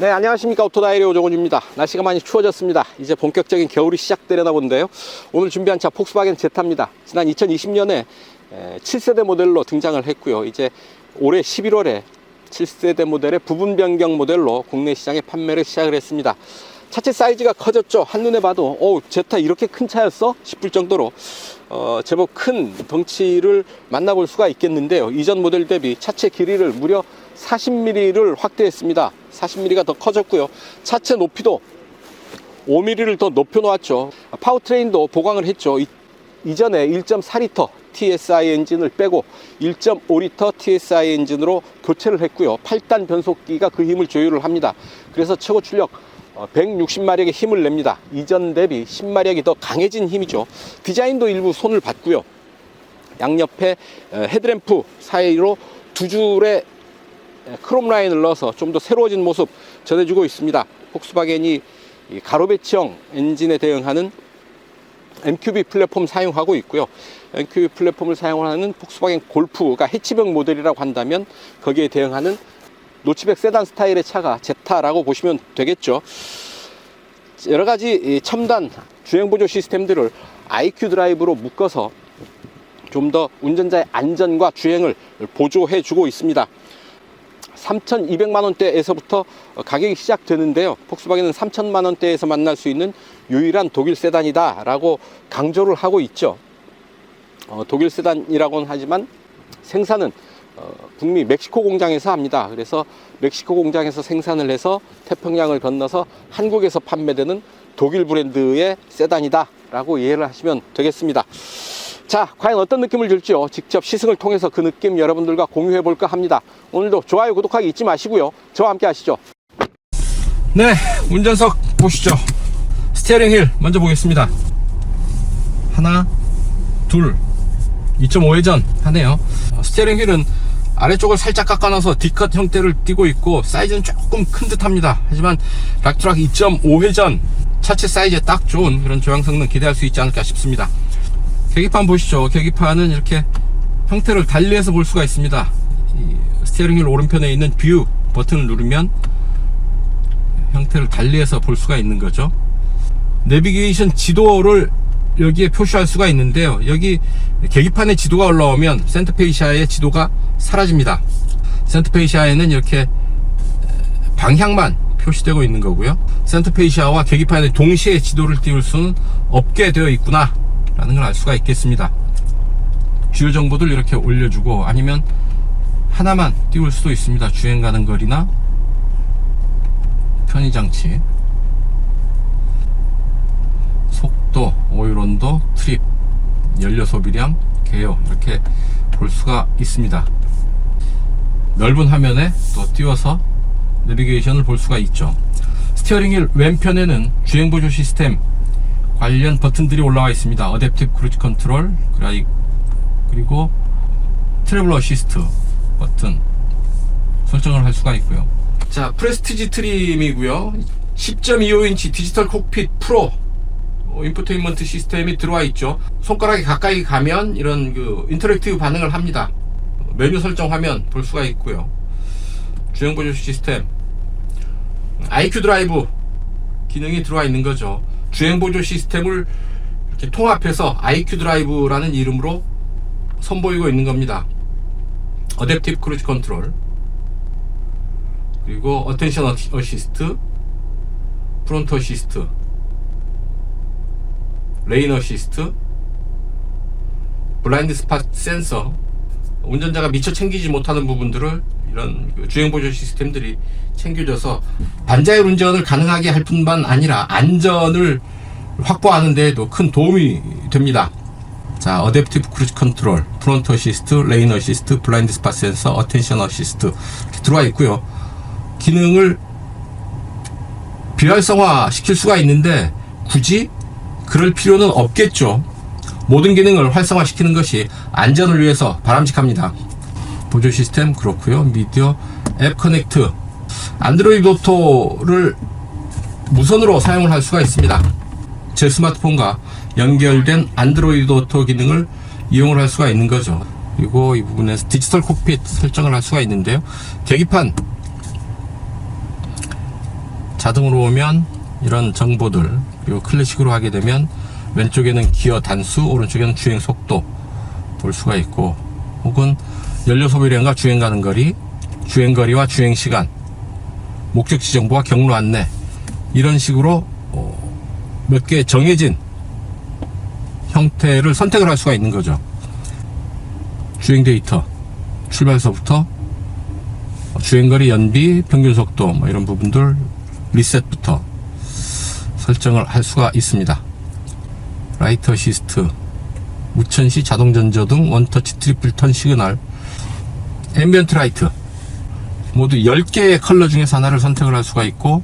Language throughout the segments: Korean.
네, 안녕하십니까. 오토다이리 오종훈입니다. 날씨가 많이 추워졌습니다. 이제 본격적인 겨울이 시작되려나 본데요. 오늘 준비한 차 폭스바겐 제타입니다. 지난 2020년에 7세대 모델로 등장을 했고요. 이제 올해 11월에 7세대 모델의 부분 변경 모델로 국내 시장에 판매를 시작을 했습니다. 차체 사이즈가 커졌죠. 한눈에 봐도 제타 이렇게 큰 차였어? 싶을 정도로 제법 큰 덩치를 만나볼 수가 있겠는데요. 이전 모델 대비 차체 길이를 무려 40mm를 확대했습니다. 40mm가 더 커졌고요. 차체 높이도 5mm를 더 높여 놓았죠. 파워트레인도 보강을 했죠. 이전에 1.4L TSI 엔진을 빼고 1.5L TSI 엔진으로 교체를 했고요. 8단 변속기가 그 힘을 조율을 합니다. 그래서 최고 출력 160마력의 힘을 냅니다. 이전 대비 10마력이 더 강해진 힘이죠. 디자인도 일부 손을 봤고요. 양옆에 헤드램프 사이로 두 줄의 크롬 라인을 넣어서 좀 더 새로워진 모습 전해주고 있습니다. 폭스바겐이 가로배치형 엔진에 대응하는 MQB 플랫폼 사용하고 있고요. MQB 플랫폼을 사용하는 폭스바겐 골프가 해치병 모델이라고 한다면 거기에 대응하는 노치백 세단 스타일의 차가 제타라고 보시면 되겠죠. 여러가지 첨단 주행보조 시스템들을 IQ 드라이브로 묶어서 좀 더 운전자의 안전과 주행을 보조해 주고 있습니다. 3,200만원대에서부터 가격이 시작되는데요. 폭스바겐은 3,000만원대에서 만날 수 있는 유일한 독일 세단이다 라고 강조를 하고 있죠. 독일 세단이라고는 하지만 생산은 북미 멕시코 공장에서 합니다. 그래서 멕시코 공장에서 생산을 해서 태평양을 건너서 한국에서 판매되는 독일 브랜드의 세단이다 라고 이해를 하시면 되겠습니다. 자, 과연 어떤 느낌을 줄지요? 직접 시승을 통해서 그 느낌 여러분들과 공유해 볼까 합니다. 오늘도 좋아요, 구독하기 잊지 마시고요. 저와 함께 하시죠. 네, 운전석 보시죠. 스티어링 휠 먼저 보겠습니다. 하나, 둘, 2.5회전 하네요. 스티어링 휠은 아래쪽을 살짝 깎아놔서 D컷 형태를 띠고 있고 사이즈는 조금 큰 듯 합니다. 하지만 락트락 2.5회전 차체 사이즈에 딱 좋은 그런 조향 성능 기대할 수 있지 않을까 싶습니다. 계기판 보시죠. 계기판은 이렇게 형태를 달리해서 볼 수가 있습니다. 이 스티어링 휠 오른편에 있는 뷰 버튼을 누르면 형태를 달리해서 볼 수가 있는 거죠. 내비게이션 지도를 여기에 표시할 수가 있는데요. 여기 계기판에 지도가 올라오면 센터페이시아의 지도가 사라집니다. 센터페이시아에는 이렇게 방향만 표시되고 있는 거고요. 센터페이시아와 계기판에 동시에 지도를 띄울 수는 없게 되어 있구나 라는 걸 알 수가 있겠습니다. 주요 정보들 이렇게 올려주고 아니면 하나만 띄울 수도 있습니다. 주행 가는 거리나 편의장치, 속도, 오일온도, 트립, 연료 소비량, 개요 이렇게 볼 수가 있습니다. 넓은 화면에 또 띄워서 내비게이션을 볼 수가 있죠. 스티어링 휠 왼편에는 주행보조 시스템 관련 버튼들이 올라와 있습니다. 어댑티브 크루즈 컨트롤, 그리고 트래블 어시스트 버튼 설정을 할 수가 있고요. 자, 프레스티지 트림이고요. 10.25인치 디지털 콕핏 프로 인포테인먼트 시스템이 들어와 있죠. 손가락이 가까이 가면 이런 인터랙티브 반응을 합니다. 메뉴 설정 화면 볼 수가 있고요. 주행 보조 시스템, IQ 드라이브 기능이 들어와 있는 거죠. 주행 보조 시스템을 이렇게 통합해서 IQ 드라이브라는 이름으로 선보이고 있는 겁니다. 어댑티브 크루즈 컨트롤, 그리고 어텐션 어시스트, 프론트 어시스트, 레인 어시스트, 블라인드 스팟 센서, 운전자가 미처 챙기지 못하는 부분들을 이런 주행 보조 시스템들이 챙겨줘서 반자율 운전을 가능하게 할 뿐만 아니라 안전을 확보하는 데에도 큰 도움이 됩니다. 자, 어댑티브 크루즈 컨트롤, 프론트 어시스트, 레인 어시스트, 블라인드 스팟 센서, 어텐션 어시스트 이렇게 들어와 있고요. 기능을 비활성화 시킬 수가 있는데 굳이 그럴 필요는 없겠죠. 모든 기능을 활성화 시키는 것이 안전을 위해서 바람직합니다. 보조 시스템 그렇고요. 미디어, 앱 커넥트, 안드로이드 오토를 무선으로 사용을 할 수가 있습니다. 제 스마트폰과 연결된 안드로이드 오토 기능을 이용을 할 수가 있는 거죠. 그리고 이 부분에서 디지털 콕핏 설정을 할 수가 있는데요. 계기판 자동으로 오면 이런 정보들, 그리고 클래식으로 하게 되면 왼쪽에는 기어 단수, 오른쪽에는 주행 속도 볼 수가 있고, 혹은 연료 소비량과 주행 가는 거리, 주행 거리와 주행 시간, 목적지 정보와 경로 안내, 이런 식으로 몇 개 정해진 형태를 선택을 할 수가 있는 거죠. 주행 데이터, 출발서부터 주행거리, 연비, 평균 속도, 뭐 이런 부분들 리셋부터 설정을 할 수가 있습니다. 라이트 어시스트, 우천시 자동전조등, 원터치 트리플 턴 시그널, 앰비언트 라이트, 모두 10개의 컬러 중에서 하나를 선택을 할 수가 있고,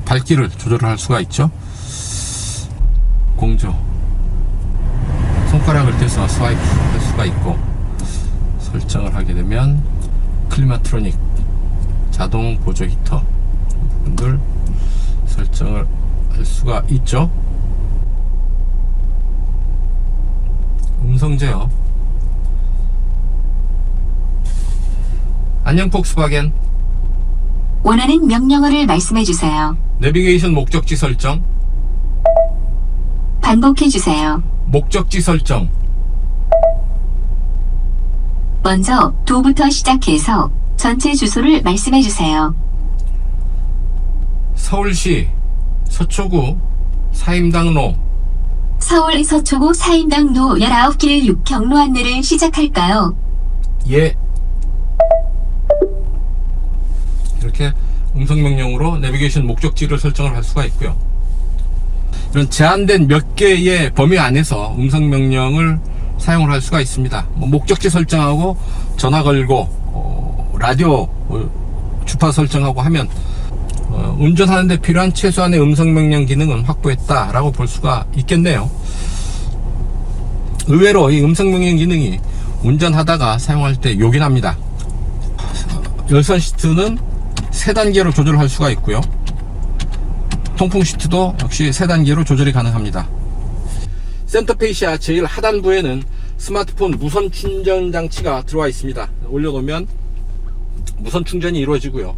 밝기를 조절을 할 수가 있죠. 공조, 손가락을 떼서 스와이프 할 수가 있고, 설정을 하게 되면 클리마트로닉, 자동 보조 히터 부분들 설정을 할 수가 있죠. 음성 제어. 안녕 폭스바겐. 원하는 명령어를 말씀해 주세요. 내비게이션 목적지 설정. 반복해 주세요. 목적지 설정. 먼저 도부터 시작해서 전체 주소를 말씀해 주세요. 서울시 서초구 사임당로. 서울 서초구 사임당로 19길 6 경로 안내를 시작할까요? 예. 이렇게 음성명령으로 내비게이션 목적지를 설정을 할 수가 있고요. 이런 제한된 몇 개의 범위 안에서 음성명령을 사용을 할 수가 있습니다. 목적지 설정하고 전화 걸고 라디오 주파 설정하고 하면 운전하는 데 필요한 최소한의 음성명령 기능은 확보했다라고 볼 수가 있겠네요. 의외로 이 음성명령 기능이 운전하다가 사용할 때 요긴합니다. 열선 시트는 세 단계로 조절할 수가 있고요. 통풍 시트도 역시 세 단계로 조절이 가능합니다. 센터페이시아 제일 하단부에는 스마트폰 무선 충전 장치가 들어와 있습니다. 올려놓으면 무선 충전이 이루어지고요.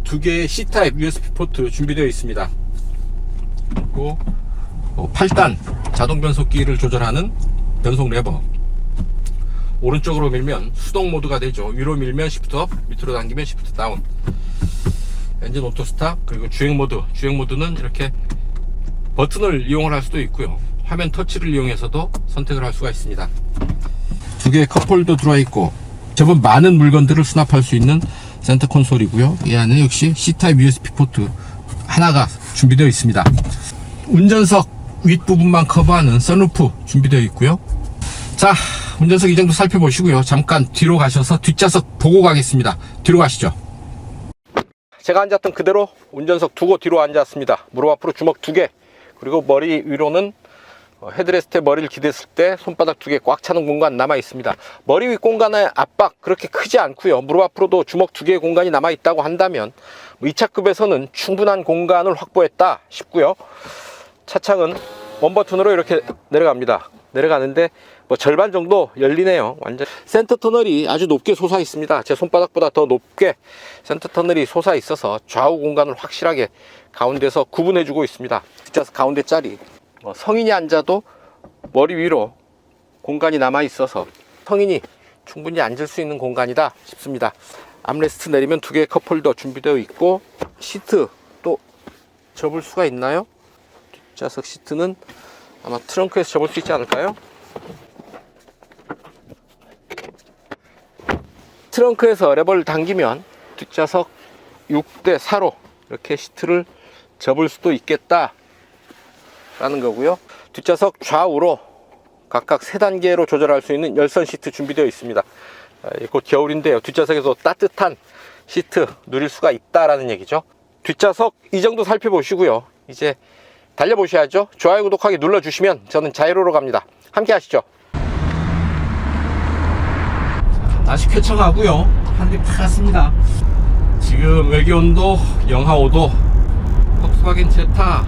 2개의 C타입 USB 포트 준비되어 있습니다. 그리고 8단 자동 변속기를 조절하는 변속 레버, 오른쪽으로 밀면 수동 모드가 되죠. 위로 밀면 시프트 업, 밑으로 당기면 시프트 다운, 엔진 오토 스탑, 그리고 주행 모드는 이렇게 버튼을 이용을 할 수도 있고요. 화면 터치를 이용해서도 선택을 할 수가 있습니다. 2개의 컵홀더 들어와 있고 제법 많은 물건들을 수납할 수 있는 센터 콘솔이고요. 이 안에 역시 C타입 USB 포트 하나가 준비되어 있습니다. 운전석 윗부분만 커버하는 선루프 준비되어 있고요. 자, 운전석 이 정도 살펴보시고요. 잠깐 뒤로 가셔서 뒷좌석 보고 가겠습니다. 뒤로 가시죠. 제가 앉았던 그대로 운전석 두고 뒤로 앉았습니다. 무릎 앞으로 주먹 2개, 그리고 머리 위로는 헤드레스트에 머리를 기댔을 때 손바닥 2개 꽉 차는 공간 남아 있습니다. 머리 위 공간의 압박 그렇게 크지 않고요. 무릎 앞으로도 주먹 2개의 공간이 남아 있다고 한다면 2차급에서는 충분한 공간을 확보했다 싶고요. 차창은 원버튼으로 이렇게 내려갑니다. 내려가는데 절반 정도 열리네요. 완전 센터 터널이 아주 높게 솟아 있습니다. 제 손바닥보다 더 높게 센터 터널이 솟아 있어서 좌우 공간을 확실하게 가운데서 구분해 주고 있습니다. 뒷좌석 가운데 자리, 성인이 앉아도 머리 위로 공간이 남아 있어서 성인이 충분히 앉을 수 있는 공간이다 싶습니다. 암레스트 내리면 2개의 컵홀더 준비되어 있고, 시트 또 접을 수가 있나요? 뒷좌석 시트는 아마 트렁크에서 접을 수 있지 않을까요? 트렁크에서 레버를 당기면 뒷좌석 6대 4로 이렇게 시트를 접을 수도 있겠다 라는 거고요. 뒷좌석 좌우로 각각 3단계로 조절할 수 있는 열선 시트 준비되어 있습니다. 곧 겨울인데요. 뒷좌석에서 따뜻한 시트 누릴 수가 있다라는 얘기죠. 뒷좌석 이 정도 살펴보시고요. 이제 달려보셔야죠. 좋아요, 구독하기 눌러주시면 저는 자이로로 갑니다. 함께 하시죠. 날씨 쾌청하고요. 한대 파랗습니다. 지금 외기온도 영하 5도. 폭스바겐 제타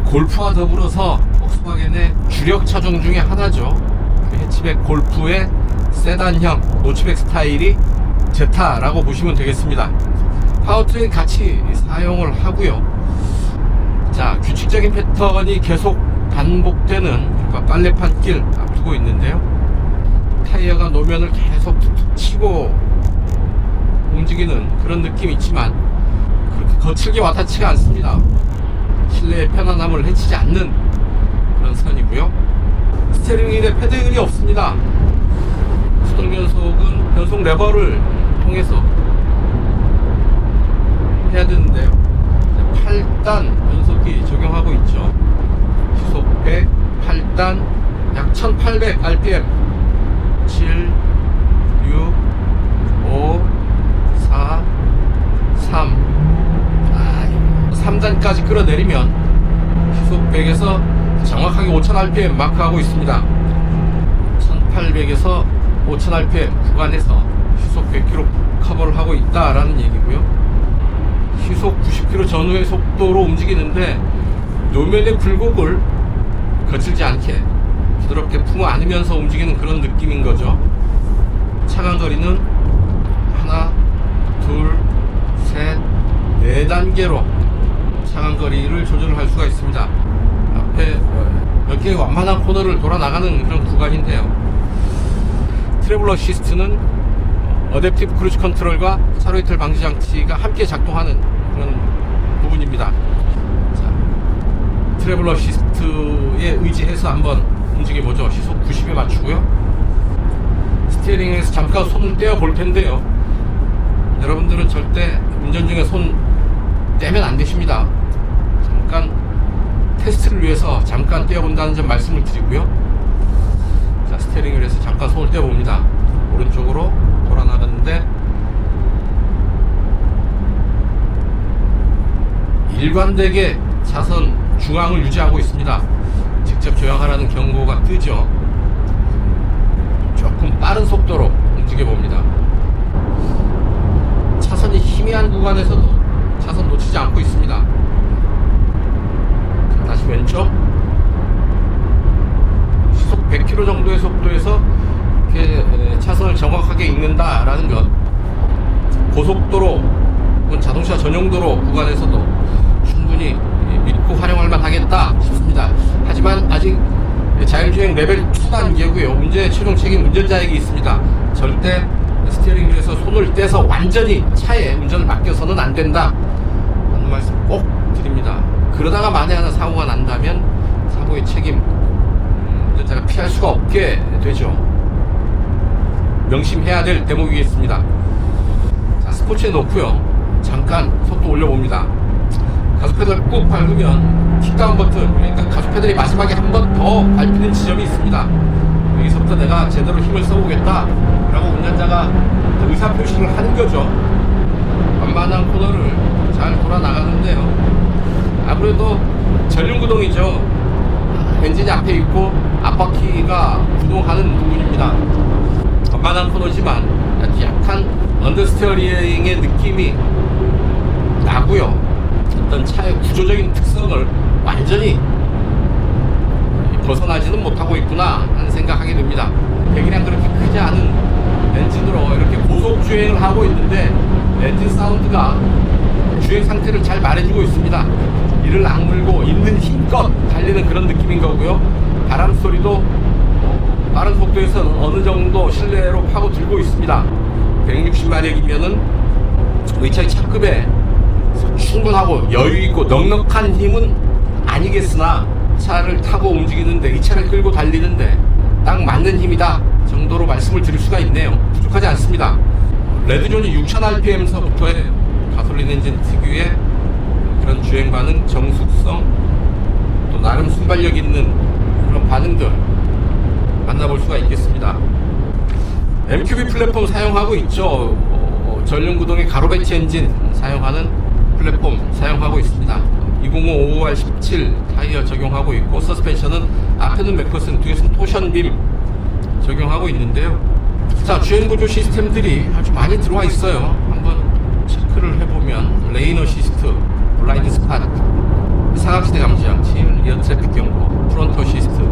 골프와 더불어서 폭스바겐의 주력 차종 중에 하나죠. 해치백 골프의 세단형 노치백 스타일이 제타라고 보시면 되겠습니다. 파워트레인 같이 사용을 하고요. 자, 규칙적인 패턴이 계속 반복되는 빨래판 길 앞두고 있는데요. 타이어가 노면을 계속 툭툭 치고 움직이는 그런 느낌이 있지만 그렇게 거칠게 와닿지가 않습니다. 실내의 편안함을 해치지 않는 그런 선이고요. 스티어링 휠에 패드가 없습니다. 수동 변속은 변속 레버를 통해서 해야 되는데요. 8단 변속기 적용하고 있죠. 시속 100, 8단, 약 1800 rpm. 7, 6, 5, 4, 3. 3단까지 끌어내리면 시속 100에서 정확하게 5000 rpm 마크하고 있습니다. 1800에서 5000 rpm 구간에서 시속 100km 커버를 하고 있다라는 얘기고요. 시속 90km 전후의 속도로 움직이는데 노면의 굴곡을 거칠지 않게 부드럽게 품어 안으면서 움직이는 그런 느낌인 거죠. 차간 거리는 하나, 둘, 셋, 네 단계로 차간 거리를 조절을 할 수가 있습니다. 앞에 몇 개의 완만한 코너를 돌아 나가는 그런 구간인데요. 트래블 어시스트는 어댑티브 크루즈 컨트롤과 차로 이탈 방지 장치가 함께 작동하는 그런 부분입니다. 자, 트래블 어시스트에 의지해서 한번 움직여보죠. 시속 90에 맞추고요. 스티어링에서 잠깐 손을 떼어 볼 텐데요. 여러분들은 절대 운전 중에 손 떼면 안 되십니다. 잠깐 테스트를 위해서 잠깐 떼어본다는 점 말씀을 드리고요. 자, 스티어링 휠에서 잠깐 손을 떼어봅니다. 오른쪽으로 돌아 나갔는데 일관되게 차선 중앙을 유지하고 있습니다. 직접 조향하라는 경고가 뜨죠. 조금 빠른 속도로 움직여 봅니다. 차선이 희미한 구간에서도 차선 놓치지 않고 있습니다. 자, 다시 왼쪽. 시속 100km 정도의 속도에서 이렇게 차선을 정확하게 읽는다라는 것, 고속도로 혹은 자동차 전용도로 구간에서도 충분히 믿고 활용할 만하겠다 싶습니다. 하지만 아직 자율주행 레벨 2 단계고요. 운전의 최종 책임 운전자에게 있습니다. 절대 스티어링 휠에서 손을 떼서 완전히 차에 운전을 맡겨서는 안 된다 라는 말씀 꼭 드립니다. 그러다가 만에 하나 사고가 난다면 사고의 책임 운전자가 피할 수가 없게 되죠. 명심해야 될 대목이겠습니다. 자, 스포츠에 놓고요. 잠깐 속도 올려봅니다. 가속 페달 꾹 밟으면 킥다운 버튼, 그러니까 가속 페달이 마지막에 한 번 더 밟히는 지점이 있습니다. 여기서부터 내가 제대로 힘을 써보겠다 라고 운전자가 의사표시를 하는 거죠. 완만한 코너를 잘 돌아 나가는데요. 아무래도 전륜구동이죠. 엔진이 앞에 있고 앞바퀴가 구동하는 부분입니다. 완만한 코너지만 약간 언더스티어링의 느낌이 나고요. 어떤 차의 구조적인 특성을 완전히 벗어나지는 못하고 있구나 하는 생각하게 됩니다. 배기량 그렇게 크지 않은 엔진으로 이렇게 고속 주행을 하고 있는데 엔진 사운드가 주행 상태를 잘 말해주고 있습니다. 이를 악물고 있는 힘껏 달리는 그런 느낌인 거고요. 바람 소리도 빠른 속도에서 어느 정도 실내로 파고 들고 있습니다. 160마력이면은 의차의 차급에 충분하고 여유있고 넉넉한 힘은 아니겠으나 차를 타고 움직이는데, 이 차를 끌고 달리는데 딱 맞는 힘이다 정도로 말씀을 드릴 수가 있네요. 부족하지 않습니다. 레드존이 6000 rpm서부터의 가솔린 엔진 특유의 그런 주행 반응, 정숙성, 또 나름 순발력 있는 그런 반응들 만나볼 수가 있겠습니다. MQB 플랫폼 사용하고 있죠. 전륜구동의 가로 배치 엔진 사용하는 플랫폼 사용하고 있습니다. 205 5R17 타이어 적용하고 있고, 서스펜션은 앞에는 맥퍼슨, 뒤에서는 토션빔 적용하고 있는데요. 자, 주행구조 시스템들이 아주 많이 들어와 있어요. 한번 체크를 해보면 레인 어시스트, 블라인드 스팟, 사각지대 감지장치, 리어 트래픽 경고, 프론트 어시스트,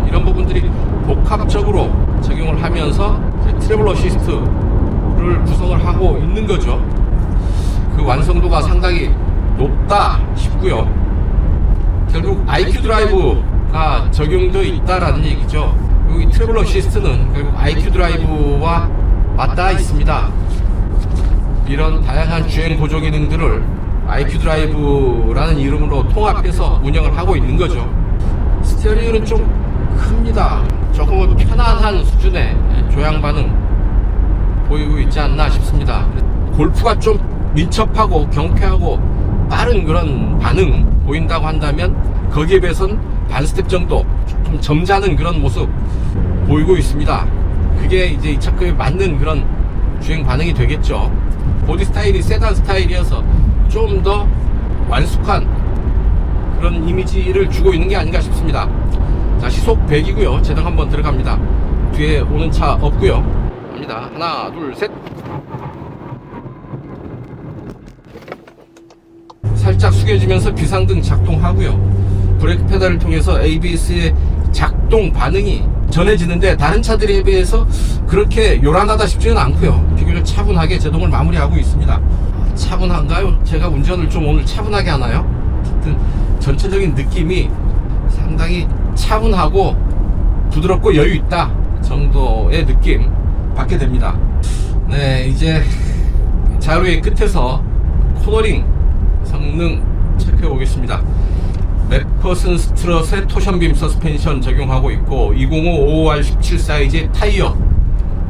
이런 부분들이 복합적으로 적용을 하면서 트래블 어시스트를 구성을 하고 있는 거죠. 그 완성도가 상당히 높다 싶고요. 결국 IQ 드라이브가 적용되어 있다라는 얘기죠. 그리고 이 트래블 어시스트는 결국 IQ 드라이브와 맞닿아 있습니다. 이런 다양한 주행 보조 기능들을 IQ 드라이브라는 이름으로 통합해서 운영을 하고 있는 거죠. 스티어링은 좀 큽니다. 조금은 편안한 수준의 조향 반응 보이고 있지 않나 싶습니다. 골프가 좀 민첩하고 경쾌하고 빠른 그런 반응 보인다고 한다면 거기에 비해서는 반 스텝 정도 좀 점잖은 그런 모습 보이고 있습니다. 그게 이제 이 차급에 맞는 그런 주행 반응이 되겠죠. 보디 스타일이 세단 스타일이어서 좀 더 완숙한 그런 이미지를 주고 있는 게 아닌가 싶습니다. 자, 시속 100이고요. 제동 한번 들어갑니다. 뒤에 오는 차 없고요. 갑니다. 하나, 둘, 셋. 살짝 숙여지면서 비상등 작동하고요. 브레이크 페달을 통해서 ABS의 작동 반응이 전해지는데 다른 차들에 비해서 그렇게 요란하다 싶지는 않고요. 비교적 차분하게 제동을 마무리하고 있습니다. 차분한가요? 제가 운전을 좀 오늘 차분하게 하나요? 어쨌든 전체적인 느낌이 상당히 차분하고 부드럽고 여유있다 정도의 느낌 받게 됩니다. 네, 이제 자루의 끝에서 코너링 성능 체크해 보겠습니다. 맥퍼슨 스트럿의 토션빔 서스펜션 적용하고 있고 205 5R17 사이즈의 타이어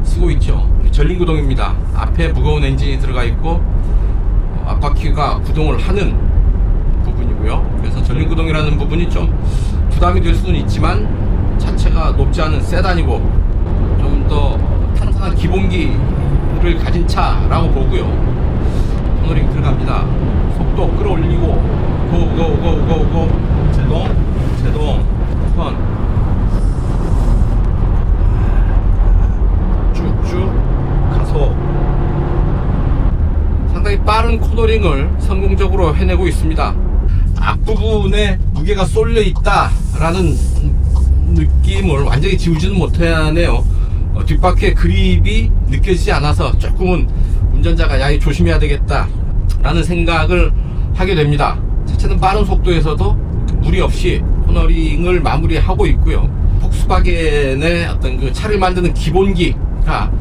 쓰고 있죠. 전륜구동입니다. 앞에 무거운 엔진이 들어가 있고 앞바퀴가 구동을 하는 부분이고요. 그래서 전륜구동이라는 부분이 좀 부담이 될 수는 있지만 자체가 높지 않은 세단이고 좀 더 탄탄한 기본기를 가진 차라고 보고요. 코너링 들어갑니다. 속도 끌어올리고 고고고고고 제동 턴 쭉쭉 가속. 상당히 빠른 코너링을 성공적으로 해내고 있습니다. 앞부분에 무게가 쏠려 있다라는 느낌을 완전히 지우지는 못하네요. 뒷바퀴의 그립이 느껴지지 않아서 조금은 운전자가 야, 조심해야 되겠다 라는 생각을 하게 됩니다. 자체는 빠른 속도에서도 무리 없이 코너링을 마무리하고 있고요. 폭스바겐의 어떤 그 차를 만드는 기본기가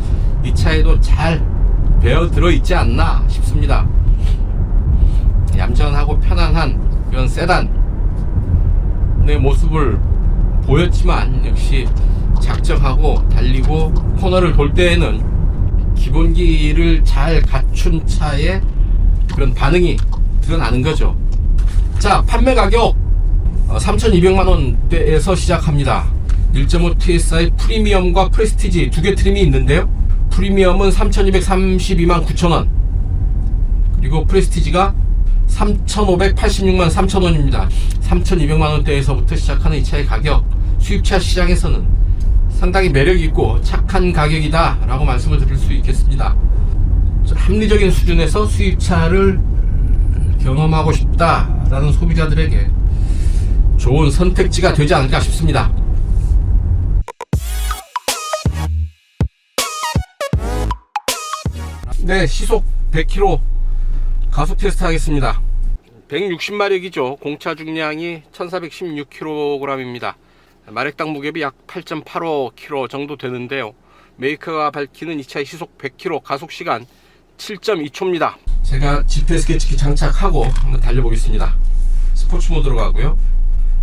이 차에도 잘 배어 들어 있지 않나 싶습니다. 얌전하고 편안한 그런 세단의 모습을 보였지만 역시 작정하고 달리고 코너를 돌 때에는 기본기를 잘 갖춘 차의 그런 반응이 드러나는 거죠. 자, 판매 가격 3,200만원대에서 시작합니다. 1.5 TSI 프리미엄과 프레스티지 두 개 트림이 있는데요. 프리미엄은 3,232만 9천원, 그리고 프레스티지가 3,586만 3천원입니다. 3,200만원대에서부터 시작하는 이 차의 가격, 수입차 시장에서는 상당히 매력있고 착한 가격이다 라고 말씀을 드릴 수 있겠습니다. 합리적인 수준에서 수입차를 경험하고 싶다 라는 소비자들에게 좋은 선택지가 되지 않을까 싶습니다. 네, 시속 100km 가속 테스트 하겠습니다. 160마력이죠. 공차 중량이 1416kg입니다. 마력당 무게비 약 8.85kg 정도 되는데요. 메이커가 밝히는 이 차의 시속 100km 가속 시간 7.2초입니다. 제가 GPS 계측기 장착하고 한번 달려보겠습니다. 스포츠 모드로 가고요.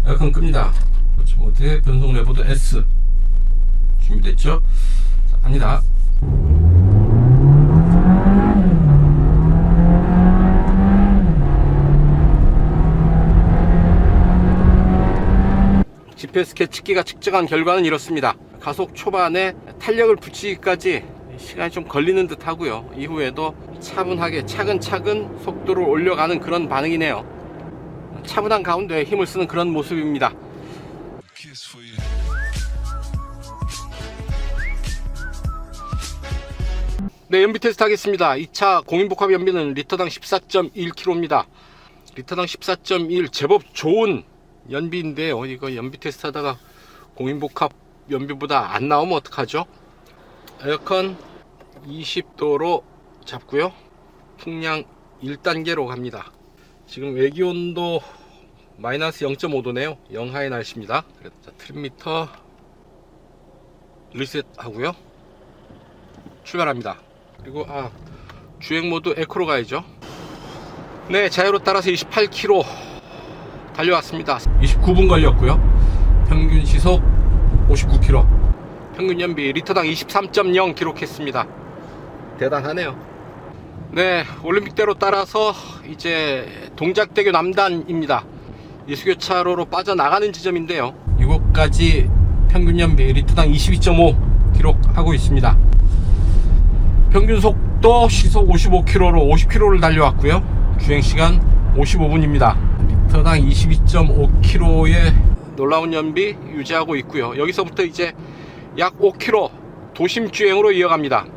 에어컨 끕니다. 스포츠 모드에 변속 레버드 S 준비됐죠? 자, 갑니다. GPS 계측기가 측정한 결과는 이렇습니다. 가속 초반에 탄력을 붙이기까지 시간이 좀 걸리는 듯 하고요. 이후에도 차분하게 차근차근 속도를 올려가는 그런 반응이네요. 차분한 가운데 힘을 쓰는 그런 모습입니다. 네, 연비 테스트 하겠습니다. 이 차 공인복합 연비는 리터당 14.1km입니다. 리터당 14.1 제법 좋은 연비인데요. 이거 연비 테스트 하다가 공인복합 연비보다 안 나오면 어떡하죠? 에어컨 20도로 잡고요. 풍량 1단계로 갑니다. 지금 외기온도 마이너스 0.5도네요. 영하의 날씨입니다. 자, 트림미터 리셋 하고요. 출발합니다. 그리고 주행 모드 에코로 가야죠. 네, 자유로 따라서 28km 달려왔습니다. 29분 걸렸고요. 평균 시속 59km, 평균 연비 리터당 23.0 기록했습니다. 대단하네요. 네, 올림픽대로 따라서 이제 동작대교 남단입니다. 이수교차로로 빠져나가는 지점인데요. 이곳까지 평균 연비 리터당 22.5 기록하고 있습니다. 평균 속도 시속 55km로 50km를 달려왔고요. 주행시간 55분입니다. 리터당 22.5km의 놀라운 연비 유지하고 있고요. 여기서부터 이제 약 5km 도심 주행으로 이어갑니다.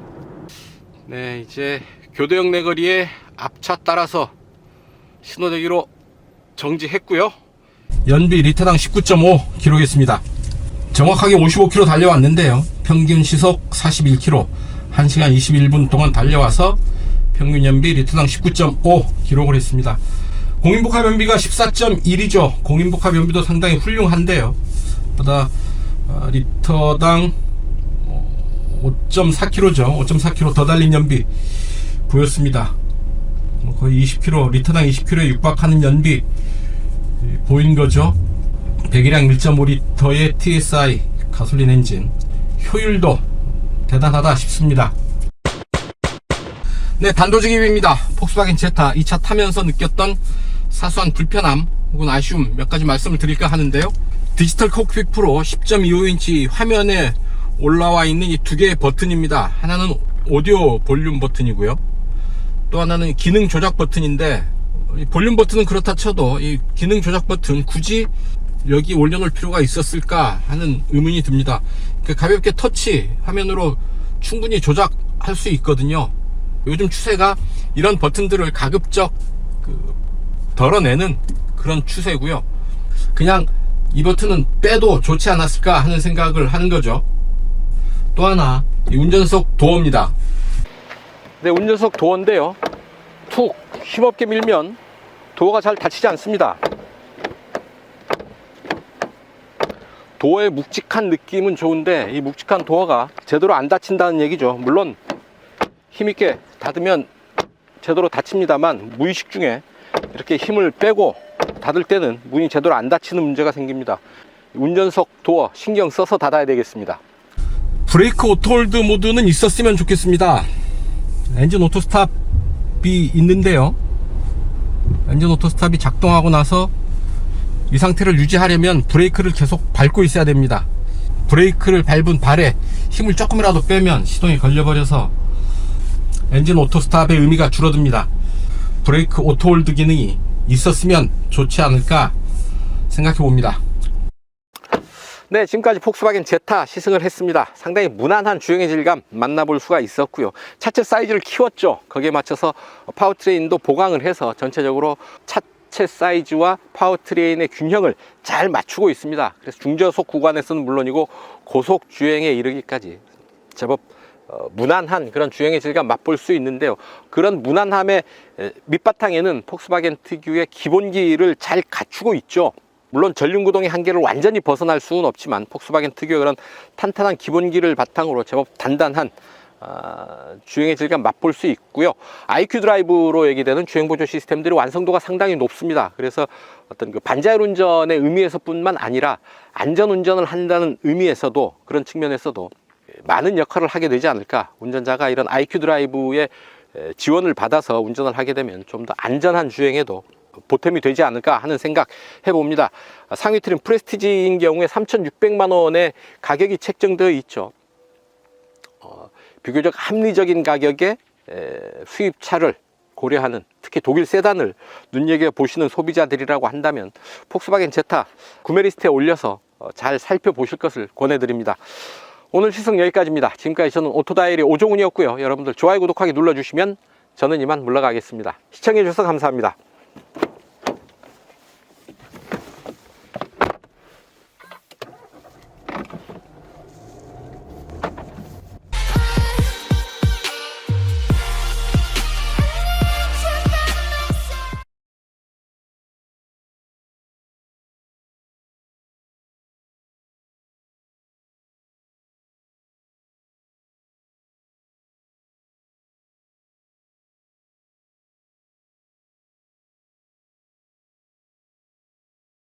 네, 이제 교대역 내거리에 앞차 따라서 신호대기로 정지했고요. 연비 리터당 19.5 기록했습니다. 정확하게 55km 달려왔는데요. 평균 시속 41km, 1시간 21분 동안 달려와서 평균 연비 리터당 19.5 기록을 했습니다. 공인복합 연비가 14.1이죠. 공인복합 연비도 상당히 훌륭한데요. 보다 리터당 5.4km죠. 5.4km 더 달린 연비 보였습니다. 거의 20km, 리터당 20km에 육박하는 연비 보인 거죠. 배기량 1.5L의 TSI 가솔린 엔진, 효율도 대단하다 싶습니다. 네, 단도직입입니다. 폭스바겐 제타 2차 타면서 느꼈던 사소한 불편함 혹은 아쉬움 몇 가지 말씀을 드릴까 하는데요. 디지털 콕핏 프로 10.25인치 화면에 올라와 있는 이 두 개의 버튼입니다. 하나는 오디오 볼륨 버튼이고요. 또 하나는 기능 조작 버튼인데, 볼륨 버튼은 그렇다 쳐도 이 기능 조작 버튼 굳이 여기 올려놓을 필요가 있었을까 하는 의문이 듭니다. 가볍게 터치 화면으로 충분히 조작할 수 있거든요. 요즘 추세가 이런 버튼들을 가급적 덜어내는 그런 추세고요. 그냥 이 버튼은 빼도 좋지 않았을까 하는 생각을 하는 거죠. 또 하나, 이 운전석 도어입니다. 네, 운전석 도어인데요. 툭 힘없게 밀면 도어가 잘 닫히지 않습니다. 도어의 묵직한 느낌은 좋은데 이 묵직한 도어가 제대로 안 닫힌다는 얘기죠. 물론 힘있게 닫으면 제대로 닫힙니다만 무의식 중에 이렇게 힘을 빼고 닫을 때는 문이 제대로 안 닫히는 문제가 생깁니다. 운전석 도어 신경 써서 닫아야 되겠습니다. 브레이크 오토홀드 모드는 있었으면 좋겠습니다. 엔진 오토스탑이 있는데요. 엔진 오토스탑이 작동하고 나서 이 상태를 유지하려면 브레이크를 계속 밟고 있어야 됩니다. 브레이크를 밟은 발에 힘을 조금이라도 빼면 시동이 걸려버려서 엔진 오토스탑의 의미가 줄어듭니다. 브레이크 오토홀드 기능이 있었으면 좋지 않을까 생각해 봅니다. 네, 지금까지 폭스바겐 제타 시승을 했습니다. 상당히 무난한 주행의 질감 만나볼 수가 있었고요. 차체 사이즈를 키웠죠. 거기에 맞춰서 파워트레인도 보강을 해서 전체적으로 차체 사이즈와 파워트레인의 균형을 잘 맞추고 있습니다. 그래서 중저속 구간에서는 물론이고 고속 주행에 이르기까지 제법 무난한 그런 주행의 질감 맛볼 수 있는데요. 그런 무난함의 밑바탕에는 폭스바겐 특유의 기본기를 잘 갖추고 있죠. 물론 전륜구동의 한계를 완전히 벗어날 수는 없지만 폭스바겐 특유의 그런 탄탄한 기본기를 바탕으로 제법 단단한 주행의 질감 맛볼 수 있고요. IQ 드라이브로 얘기되는 주행보조 시스템들이 완성도가 상당히 높습니다. 그래서 어떤 반자율 운전의 의미에서뿐만 아니라 안전운전을 한다는 의미에서도, 그런 측면에서도 많은 역할을 하게 되지 않을까. 운전자가 이런 IQ 드라이브의 지원을 받아서 운전을 하게 되면 좀 더 안전한 주행에도 보탬이 되지 않을까 하는 생각 해봅니다. 상위 트림 프레스티지인 경우에 3,600만 원의 가격이 책정되어 있죠. 비교적 합리적인 가격에 수입차를 고려하는, 특히 독일 세단을 눈여겨보시는 소비자들이라고 한다면 폭스바겐 제타 구매 리스트에 올려서 잘 살펴보실 것을 권해드립니다. 오늘 시승 여기까지입니다. 지금까지 저는 오토다이어리 오종훈이었고요. 여러분들 좋아요, 구독하기 눌러주시면 저는 이만 물러가겠습니다. 시청해주셔서 감사합니다.